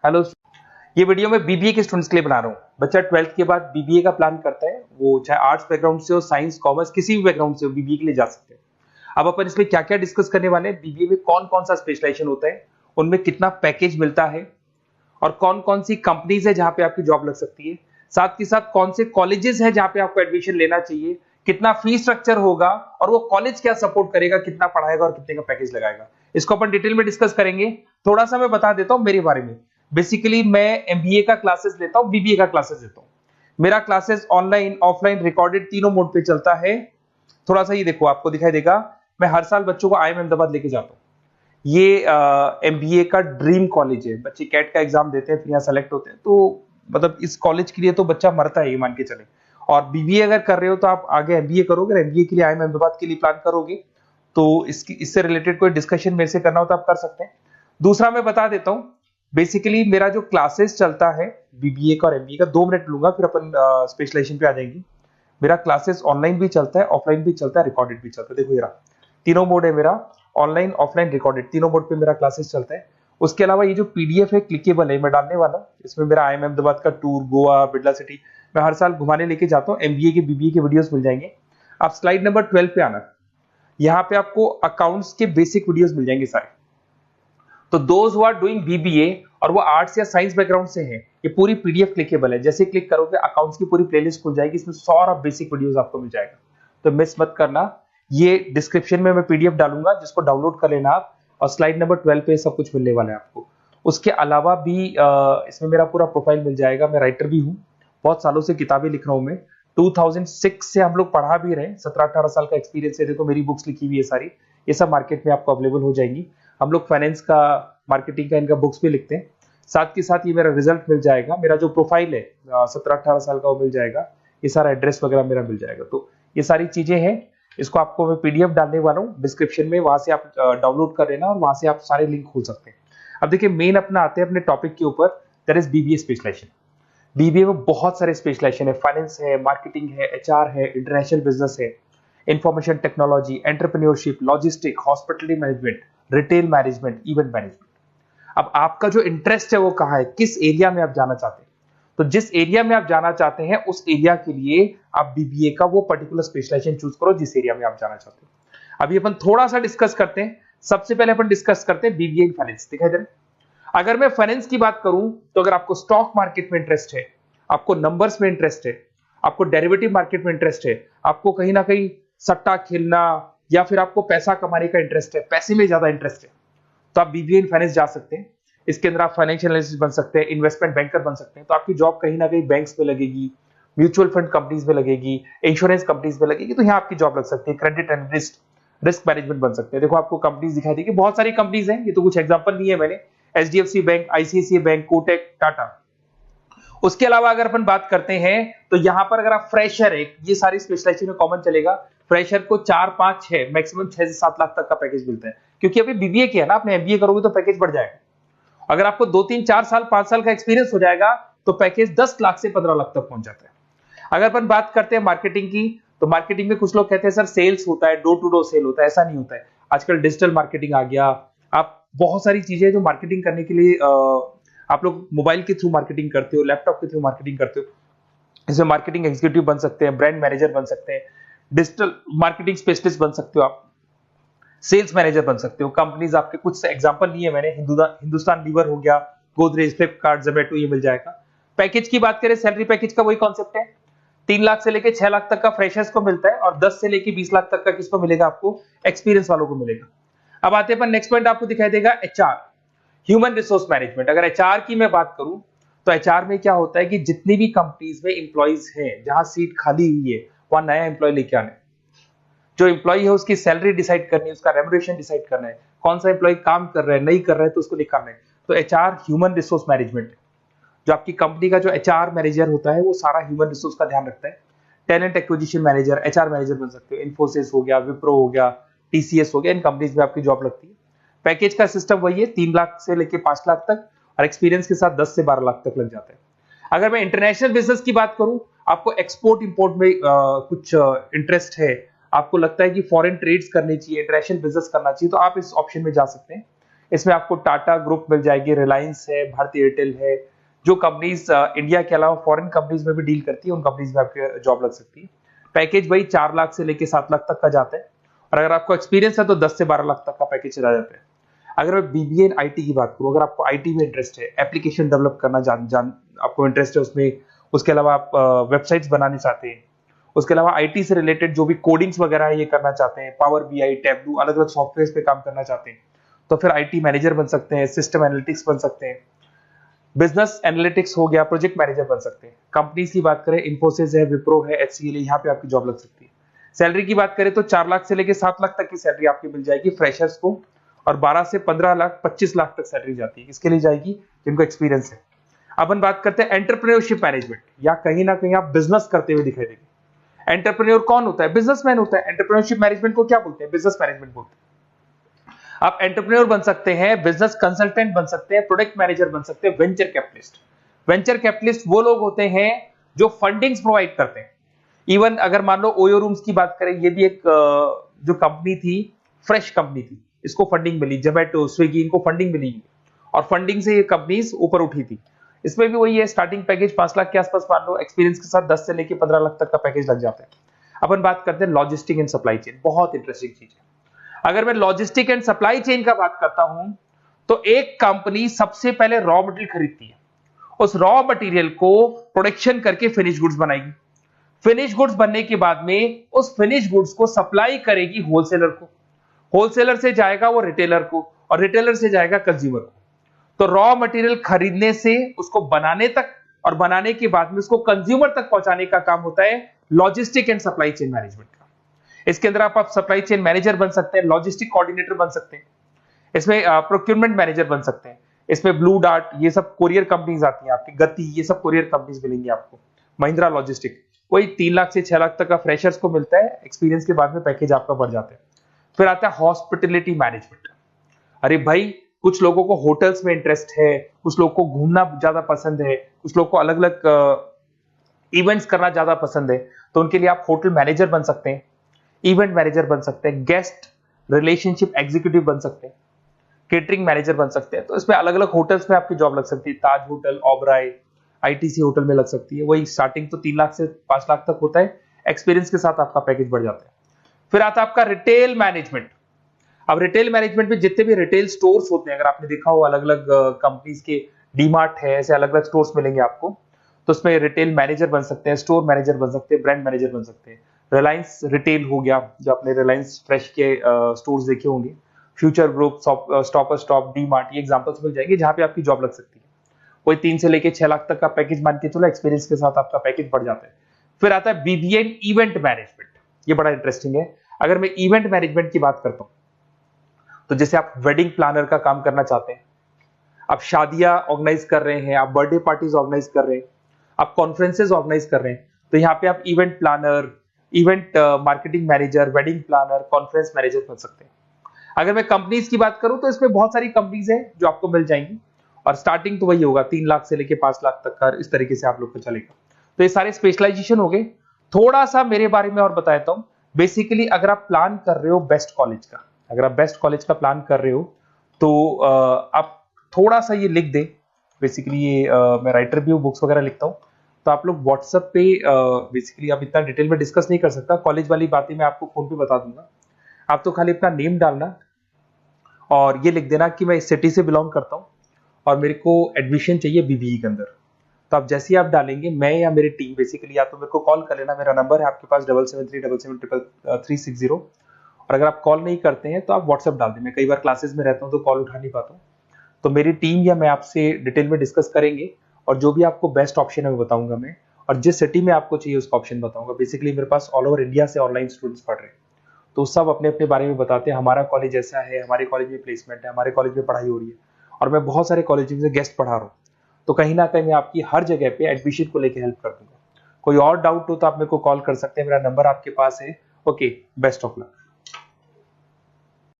Hello. ये video मैं BBA के स्टूडेंट्स के लिए बना रहा हूँ। बच्चा 12th के बाद बीबीए का प्लान करता है, वो चाहे आर्ट्स बैकग्राउंड से हो, साइंस, कॉमर्स, किसी भी बैकग्राउंड से हो, बीबीए के लिए जा सकते हैं। अब अपन इसमें क्या क्या डिस्कस करने वाले हैं, बीबीए में कौन कौन सा स्पेशलाइजेशन होता है, उनमें कितना पैकेज मिलता है और कौन कौन सी कंपनीज है जहां पे आपकी जॉब लग सकती है, साथ के साथ कौन से कॉलेजेस है जहां पे आपको एडमिशन लेना चाहिए, कितना फी स्ट्रक्चर होगा और वो कॉलेज क्या सपोर्ट करेगा, कितना पढ़ाएगा और कितने का पैकेज लगाएगा, इसको अपन डिटेल में डिस्कस करेंगे। थोड़ा सा मैं बता देता हूं मेरे बारे में। बेसिकली मैं एमबीए का क्लासेस लेता हूं, बीबीए का क्लासेस लेता हूं। मेरा क्लासेस ऑनलाइन, ऑफलाइन, रिकॉर्डेड तीनों मोड पे चलता है। थोड़ा सा ये देखो, आपको दिखाई देगा, मैं हर साल बच्चों को आईएम अहमदाबाद लेके जाता हूँ। ये एमबीए का ड्रीम कॉलेज है। बच्चे कैट का एग्जाम देते हैं, फिर यहाँ सेलेक्ट होते हैं, तो मतलब इस कॉलेज के लिए तो बच्चा मरता है, ये मान के चले। और बीबीए अगर कर रहे हो तो आप आगे एमबीए करोगे, एमबीए के लिए आईएम अहमदाबाद के लिए प्लान करोगे, तो इससे रिलेटेड कोई डिस्कशन मेरे से करना हो तो आप कर सकते हैं। दूसरा मैं बता देता हूँ, बेसिकली मेरा जो क्लासेस चलता है बीबीए का और एमबीए का, 2 मिनट लूंगा फिर अपन स्पेशलाइजेशन पे आ जाएंगे। मेरा क्लासेस ऑनलाइन भी चलता है, ऑफलाइन भी चलता है, रिकॉर्डेड भी चलता है। देखो ये रहा, तीनों मोड है मेरा, ऑनलाइन, ऑफलाइन, रिकॉर्डेड, तीनों मोड पे मेरा क्लासेस चलता है। उसके अलावा ये जो पीडीएफ है क्लिकेबल है, मैं डालने वाला हूँ। इसमें मेरा आईएम अहमदाबाद का टूर, गोवा, बिरला सिटी, मैं हर साल घुमाने लेके जाता हूँ। एमबीए के, बीबीए के वीडियोस मिल जाएंगे। आप स्लाइड नंबर 12 पे आना, यहाँ पे आपको अकाउंट्स के बेसिक वीडियोस मिल जाएंगे सारे। तो those who are doing BBA और वो आर्ट्स या साइंस बैकग्राउंड से हैं, ये पूरी पीडीएफ क्लिकेबल है। जैसे क्लिक करोगे अकाउंट्स की पूरी प्लेलिस्ट खुल जाएगी, इसमें सारा बेसिक वीडियोस आपको मिल जाएगा, तो मिस मत करना। ये डिस्क्रिप्शन में मैं पीडीएफ डालूंगा, जिसको डाउनलोड कर लेना आप, और स्लाइड नंबर 12 पे सब कुछ मिलने वाला है आपको। उसके अलावा भी इसमें मेरा पूरा प्रोफाइल मिल जाएगा। मैं राइटर भी हूँ, बहुत सालों से किताबें लिख रहा हूँ मैं। 2006 से हम लोग पढ़ा भी रहे, 17-18 साल का एक्सपीरियंस है। देखो मेरी बुक्स लिखी हुई है सारी, ये सब मार्केट में आपको अवेलेबल हो जाएंगी। हम लोग फाइनेंस का, मार्केटिंग का, इनका बुक्स भी लिखते हैं। साथ के साथ ये मेरा रिजल्ट मिल जाएगा, मेरा जो प्रोफाइल है 17-18 साल का वो मिल जाएगा, ये सारा एड्रेस वगैरह मेरा मिल जाएगा। तो ये सारी चीजें हैं, इसको आपको मैं पीडीएफ डालने वाला हूँ डिस्क्रिप्शन में, वहां से आप डाउनलोड कर लेना और वहां से आप सारे लिंक खोल सकते हैं। अब देखिए मेन अपना आते हैं अपने टॉपिक के ऊपर, that is BBA specialisation. BBA में बहुत सारे स्पेशलाइजेशन है, फाइनेंस है, मार्केटिंग है, एचआर है, इंटरनेशनल बिजनेस है, information technology, entrepreneurship, logistic, hospitality management, retail management, event management. अब आपका जो इंटरेस्ट है वो कहाँ है, किस एरिया में आप जाना चाहते हैं, तो जिस एरिया में आप जाना चाहते हैं उस एरिया के लिए आप बीबीए का वो पर्टिकुलर स्पेशलाइजेशन चूज करो जिस एरिया में आप जाना चाहते हैं। अभी अपन थोड़ा सा डिस्कस करते हैं। सबसे पहले अपन डिस्कस करते हैं बीबीए इन फाइनेंस। दिखाई दे रहा है? अगर मैं फाइनेंस की बात करूं तो अगर आपको स्टॉक मार्केट में इंटरेस्ट है, आपको नंबर्स में इंटरेस्ट है, आपको डेरिवेटिव मार्केट में इंटरेस्ट है, आपको कहीं ना कहीं सट्टा खेलना या फिर आपको पैसा कमाने का इंटरेस्ट है, पैसे में ज्यादा इंटरेस्ट है, तो आप बीबीए इन फाइनेंस जा सकते हैं। इसके अंदर आप फाइनेंशियल एनालिस्ट बन सकते हैं, इन्वेस्टमेंट बैंकर बन सकते हैं। तो आपकी जॉब कहीं ना कहीं बैंक्स में लगेगी, म्यूचुअल फंड कंपनीज में लगेगी, इंश्योरेंस कंपनीज में लगेगी, तो यहाँ आपकी जॉब लग सकती है। क्रेडिट एनालिस्ट, रिस्क मैनेजमेंट बन सकते हैं। देखो आपको कंपनीज दिखाई देगी, बहुत सारी कंपनीज हैं, ये तो कुछ एग्जांपल नहीं है मैंने, HDFC bank, ICICI bank, Kotak, Tata. उसके अलावा अगर अपन बात करते हैं तो यहां पर अगर आप फ्रेशर है, ये सारी स्पेशलाइजेशन में कॉमन चलेगा, फ्रेशर को 4-5-6 मैक्सिमम 6 से 7 लाख तक का पैकेज मिलता है। क्योंकि अभी बीबीए किया ना आपने, एमबीए करोगे तो पैकेज बढ़ जाएगा। अगर आपको 2-3-4 साल 5 साल का एक्सपीरियंस हो जाएगा तो पैकेज 10 लाख से 15 लाख तक पहुंच जाता है। अगर अपन बात करते हैं मार्केटिंग की, तो मार्केटिंग में कुछ लोग कहते हैं सर सेल्स होता है, डोर टू डोर सेल होता है, ऐसा नहीं होता है। आजकल डिजिटल मार्केटिंग आ गया, आप बहुत सारी चीजें जो मार्केटिंग करने के लिए आप लोग मोबाइल के थ्रू मार्केटिंग करते हो, लैपटॉप के थ्रू मार्केटिंग करते हो, इसमें मार्केटिंग एग्जीक्यूटिव बन सकते हैं, ब्रांड मैनेजर बन सकते हैं, डिजिटल मार्केटिंग स्पेशलिस्ट बन सकते हो, आप सेल्स मैनेजर बन सकते हो। कंपनीज आपके कुछ एग्जांपल लिए मैंने, हिंदुस्तान लीवर हो गया, गोदरेज, फ्लिपकार्ट, जोमेटो, ये मिल जाएगा। पैकेज की बात करें, सैलरी पैकेज का वही कॉन्सेप्ट है, 3 लाख से लेके 6 लाख तक का फ्रेशर्स को मिलता है और 10 से लेके 20 लाख तक का किसको मिलेगा, आपको एक्सपीरियंस वालों को मिलेगा। अब आते हैं नेक्स्ट पॉइंट, आपको दिखाई देगा एचआर, ह्यूमन रिसोर्स मैनेजमेंट। अगर एचआर की मैं बात करूं तो एचआर में क्या होता है कि जितनी भी कंपनीज में इंप्लॉइज हैं, जहां सीट खाली हुई है वहां नया इंप्लॉय लेके आना है, जो इंप्लॉय है उसकी सैलरी डिसाइड करनी है, उसका रेम्युनरेशन डिसाइड करना है, कौन सा इंप्लॉय काम कर रहा है, नहीं कर रहा है तो उसको निकालना है। तो एचआर ह्यूमन रिसोर्स मैनेजमेंट, जो आपकी कंपनी का जो एचआर मैनेजर होता है वो सारा ह्यूमन रिसोर्स का ध्यान रखता है। Talent acquisition manager, HR manager बन सकते हो। इन्फोसिस हो गया, विप्रो हो गया, टीसीएस हो गया, इन कंपनीज में आपकी जॉब लगती है। पैकेज का सिस्टम वही है, 3 लाख से लेके 5 लाख तक, और एक्सपीरियंस के साथ 10 से 12 लाख तक लग जाता है। अगर मैं इंटरनेशनल बिजनेस की बात करूं, आपको एक्सपोर्ट इंपोर्ट में कुछ इंटरेस्ट है, आपको लगता है कि फॉरेन ट्रेड्स करनी चाहिए, इंटरनेशनल बिजनेस करना चाहिए, तो आप इस ऑप्शन में जा सकते हैं। इसमें आपको टाटा ग्रुप मिल जाएगी, रिलायंस है, भारतीय एयरटेल है, जो कंपनीज इंडिया के अलावा फॉरेन कंपनीज में भी डील करती है, उन कंपनीज में आपकी जॉब लग सकती है। पैकेज भाई 4 लाख से लेके 7 लाख तक का जाता है, और अगर आपको एक्सपीरियंस है तो 10 से 12 लाख तक का पैकेज चला जाता है। अगर मैं बीबीए इन आईटी की बात करूं, अगर आपको आईटी में इंटरेस्ट है, एप्लीकेशन डेवलप करना आपको इंटरेस्ट है उसमें, उसके अलावा आप वेबसाइट्स बनाने चाहते हैं, उसके अलावा आईटी से रिलेटेड जो भी कोडिंग्स वगैरह है ये करना चाहते हैं, पावर बीआई, टैबलू, अलग अलग सॉफ्टवेयर पे काम करना चाहते हैं, तो फिर आईटी मैनेजर बन सकते हैं, सिस्टम एनालिटिक्स बन सकते हैं, बिजनेस एनालिटिक्स हो गया, प्रोजेक्ट मैनेजर बन सकते हैं। कंपनीज की बात करें, इन्फोसिस है, विप्रो है, एचसीएल है, यहाँ पे आपकी जॉब लग सकती है। सैलरी की बात करें तो 4 लाख से लेके 7 लाख तक की सैलरी आपकी मिल जाएगी फ्रेशर्स को, और 12 से 15 लाख 25 लाख तक सैलरी जाती है। इसके लिए जाएगी जिनको एक्सपीरियंस है। अपन बात करते हैं एंटरप्रेन्योरशिप मैनेजमेंट, या कहीं ना कहीं आप बिजनेस करते हुए दिखाई देंगे। एंटरप्रेन्योर कौन होता है? बिजनेसमैन होता है। एंटरप्रेन्योरशिप मैनेजमेंट को क्या बोलते हैं? बिजनेस मैनेजमेंट बोलते हैं। आप एंटरप्रेन्योर बन सकते हैं, बिजनेस कंसल्टेंट बन सकते हैं, प्रोडक्ट मैनेजर बन सकते हैं, वेंचर कैपिटलिस्ट। वेंचर कैपिटलिस्ट वो लोग होते हैं जो फंडिंग्स प्रोवाइड करते हैं। इवन अगर मान लो ओयो रूम्स की बात करें, ये भी एक जो कंपनी थी, फ्रेश कंपनी थी, इसको फंडिंग मिली, जोमेटो, स्विगी, इनको फंडिंग मिली, और फंडिंग से ये कंपनीज ऊपर उठी थी। इसमें भी वही है, स्टार्टिंग पैकेज 5 लाख के आसपास मान लो, एक्सपीरियंस के साथ 10 से लेके 15 लाख तक का पैकेज लग जाता है। अपन बात करते हैं लॉजिस्टिक एंड सप्लाई चेन, बहुत इंटरेस्टिंग चीज है। अगर मैं लॉजिस्टिक एंड सप्लाई चेन का बात करता हूं, तो एक कंपनी सबसे पहले रॉ मटेरियल खरीदती है, उस रॉ मटेरियल को प्रोडक्शन करके फिनिश गुड्स बनाएगी। फिनिश गुड्स बनने के बाद में उस फिनिश गुड्स को सप्लाई करेगी होलसेलर को, होलसेलर से जाएगा वो रिटेलर को, और रिटेलर से जाएगा कंज्यूमर को। तो रॉ मटेरियल खरीदने से उसको बनाने तक, और बनाने के बाद में उसको कंज्यूमर तक पहुंचाने का काम होता है logistic and supply chain management का। इसके अंदर आप सप्लाई चेन मैनेजर बन सकते हैं, लॉजिस्टिक कोऑर्डिनेटर बन सकते हैं, इसमें प्रोक्योरमेंट मैनेजर बन सकते हैं, इसमें ब्लू डार्ट, ये सब कोरियर कंपनीज आती हैं आपकी, गति, ये सब कोरियर कंपनीज मिलेंगी आपको, महिंद्रा लॉजिस्टिक। वही 3 लाख से 6 लाख तक का फ्रेशर्स को मिलता है, एक्सपीरियंस के बाद में पैकेज आपका बढ़ जाता है। फिर आता है हॉस्पिटलिटी मैनेजमेंट। अरे भाई, कुछ लोगों को होटल्स में इंटरेस्ट है, कुछ लोगों को घूमना ज्यादा पसंद है, कुछ लोगों को अलग अलग इवेंट्स करना ज्यादा पसंद है, तो उनके लिए आप होटल मैनेजर बन सकते हैं, इवेंट मैनेजर बन सकते हैं, गेस्ट रिलेशनशिप एग्जीक्यूटिव बन सकते हैं, केटरिंग मैनेजर बन सकते हैं। तो इसमें अलग अलग होटल्स में आपकी जॉब लग सकती है, ताज होटल, ओबराय, आईटीसी होटल में लग सकती है। वही स्टार्टिंग तो 3 लाख से 5 लाख तक होता है, एक्सपीरियंस के साथ आपका पैकेज बढ़ जाता है। फिर आता है आपका रिटेल मैनेजमेंट। अब रिटेल मैनेजमेंट में जितने भी रिटेल स्टोर्स होते हैं, अगर आपने देखा हो अलग अलग कंपनीज के, डीमार्ट है, ऐसे अलग अलग स्टोर्स मिलेंगे आपको, तो उसमें रिटेल मैनेजर बन सकते हैं, स्टोर मैनेजर बन सकते हैं, ब्रांड मैनेजर बन सकते हैं। रिलायंस रिटेल हो गया, जो आपने रिलायंस फ्रेश के स्टोर्स देखे होंगे, future group, stopper stop, DMart, ये एग्जांपल्स मिल जाएंगे जहां पे आपकी जॉब लग सकती है। कोई 3 से लेके 6 लाख तक का पैकेज मान के चलो, एक्सपीरियंस के साथ आपका पैकेज बढ़ जाता है। फिर आता है बीबीए इवेंट मैनेजमेंट, ये बड़ा इंटरेस्टिंग है। अगर मैं इवेंट मैनेजमेंट की बात करता हूं, तो जैसे आप वेडिंग प्लानर का काम करना चाहते हैं, आप शादियां ऑर्गेनाइज कर रहे हैं, आप बर्थडे पार्टीज ऑर्गेनाइज कर रहे हैं, आप कॉन्फ्रेंसेज ऑर्गेनाइज कर रहे हैं, तो यहाँ पे आप event planner, event marketing manager, wedding planner, conference manager बन सकते हैं। अगर मैं कंपनीज की बात करूं, तो इसमें बहुत सारी कंपनीज हैं जो आपको मिल जाएंगी, और स्टार्टिंग तो वही होगा 3 लाख से लेके 5 लाख तक का, इस तरीके से आप लोग को चलेगा। तो ये सारे स्पेशलाइजेशन हो गए। थोड़ा सा मेरे बारे में और बताता हूं। बेसिकली अगर आप प्लान कर रहे हो बेस्ट कॉलेज का, अगर आप बेस्ट कॉलेज का प्लान कर रहे हो, तो आप थोड़ा सा ये लिख दें। बेसिकली ये मैं राइटर भी हूँ, बुक्स वगैरह लिखता हूँ, तो आप लोग व्हाट्सएप पे, बेसिकली आप इतना डिटेल में डिस्कस नहीं कर सकता, कॉलेज वाली बातें मैं आपको फोन पे बता दूंगा। आप तो खाली अपना नेम डालना और ये लिख देना कि मैं इस सिटी से बिलोंग करता हूँ और मेरे को एडमिशन चाहिए बीबीए के अंदर। तो आप जैसे ही आप डालेंगे, मैं या मेरी टीम बेसिकली, या तो मेरे को कॉल कर लेना, मेरा नंबर है आपके पास 7737773360। और अगर आप कॉल नहीं करते हैं तो आप व्हाट्सएप डाल दें। मैं कई बार क्लासेस में रहता हूँ तो कॉल उठा नहीं पाता हूँ, तो मेरी टीम या मैं आपसे डिटेल में डिस्कस करेंगे, और जो भी आपको बेस्ट ऑप्शन है वो बताऊंगा मैं, और जिस सिटी में आपको चाहिए उसका ऑप्शन बताऊंगा। बेसिकली मेरे पास ऑल ओवर इंडिया से ऑनलाइन स्टूडेंट्स पढ़ रहे हैं, तो सब अपने अपने बारे में बताते हैं, हमारा कॉलेज ऐसा है, हमारे कॉलेज में प्लेसमेंट है, हमारे कॉलेज में पढ़ाई हो रही है, और मैं बहुत सारे कॉलेज में गेस्ट पढ़ा रहा हूँ। तो कहीं ना कहीं मैं आपकी हर जगह पे एडमिशन को लेकर हेल्प कर दूंगा। कोई और डाउट हो तो आप मेरे को कॉल कर सकते हैं, मेरा नंबर आपके पास है। Okay, best of luck.